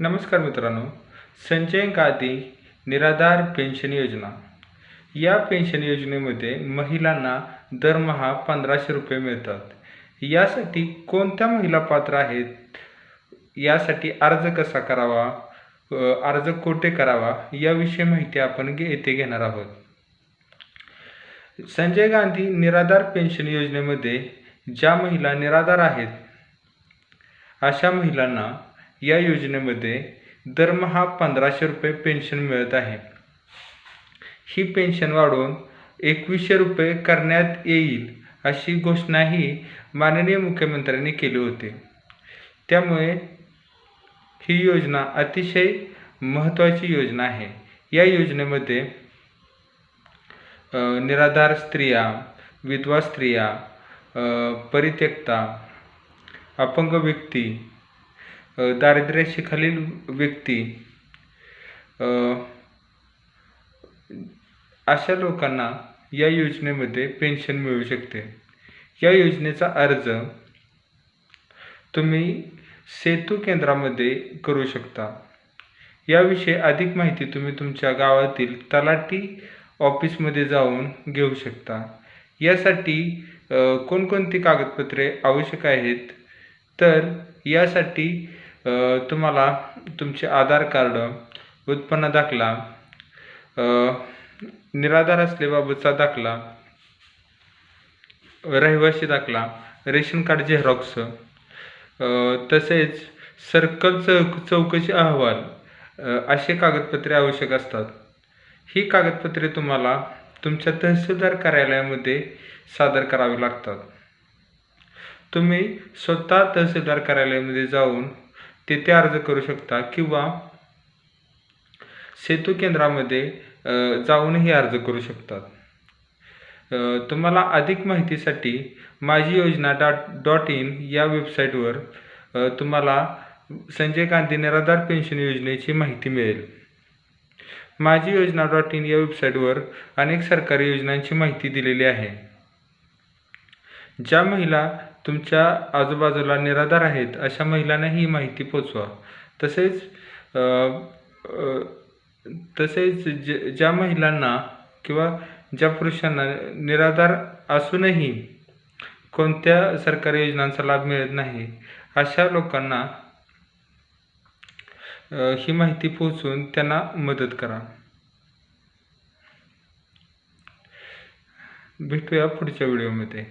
नमस्कार मित्रांनो. संजय गांधी निराधार पेन्शन योजना या पेन्शन योजनेमध्ये महिलांना दरमहा 1500 रुपये मिळतात. यासाठी कोणत्या महिला पात्र आहेत, यासाठी अर्ज कसा करावा, अर्ज कोठे करावा याविषयी माहिती आपण येथे घेणार आहोत. संजय गांधी निराधार पेन्शन योजनेमध्ये ज्या महिला निराधार आहेत अशा महिलांना या योजनेमध्ये दरमहा 1500 रुपये पेन्शन मिळत आहे. ही पेन्शन वाढवून 2100 रुपये करण्यात येईल अशी घोषणाही माननीय मुख्यमंत्र्यांनी केली होती. त्यामुळे ही योजना अतिशय महत्त्वाची योजना आहे. या योजनेमध्ये निराधार स्त्रिया, विधवा स्त्रिया, परित्यक्ता, अपंग व्यक्ती, दारिद्र्याखालील व्यक्ती अशा लोकांना या योजनेमध्ये पेन्शन मिळू शकते. या योजनेचा अर्ज तुम्ही सेतू केंद्रामध्ये करू शकता. याविषयी अधिक माहिती तुम्ही तुमच्या गावातील तलाठी ऑफिसमध्ये जाऊन घेऊ शकता. यासाठी कोणकोणती कागदपत्रे आवश्यक आहेत, तर यासाठी तुम्हाला तुमचे आधार कार्ड, उत्पन्न दाखला, निराधार असल्याबाबतचा दाखला, रहिवासी दाखला, रेशन कार्ड झेरॉक्स, तसेच सर्कल चौकशी अहवाल असे कागदपत्रे आवश्यक असतात. ही कागदपत्रे तुम्हाला तुमच्या तहसीलदार कार्यालयामध्ये सादर करावी लागतात. तुम्ही स्वतः तहसीलदार कार्यालयामध्ये जाऊन तेथे अर्ज करू शकता किंवा सेतू केंद्रामध्ये जाऊनही अर्ज करू शकतात. तुम्हाला अधिक माहितीसाठी माझी योजना .in या वेबसाईटवर तुम्हाला संजय गांधी निराधार पेन्शन योजनेची माहिती मिळेल. माझी योजना .in या वेबसाईटवर अनेक सरकारी योजनांची माहिती दिलेली आहे. ज्या महिला तुमच्या आजूबाजूला निराधार आहेत अशा महिलांना ही माहिती पोचवा. तसेच ज्या महिलांना किंवा ज्या पुरुषांना निराधार असूनही कोणत्या सरकारी योजनांचा लाभ मिळत नाही अशा लोकांना ही माहिती पोहोचवून त्यांना मदत करा. भेटूया पुढच्या व्हिडिओमध्ये.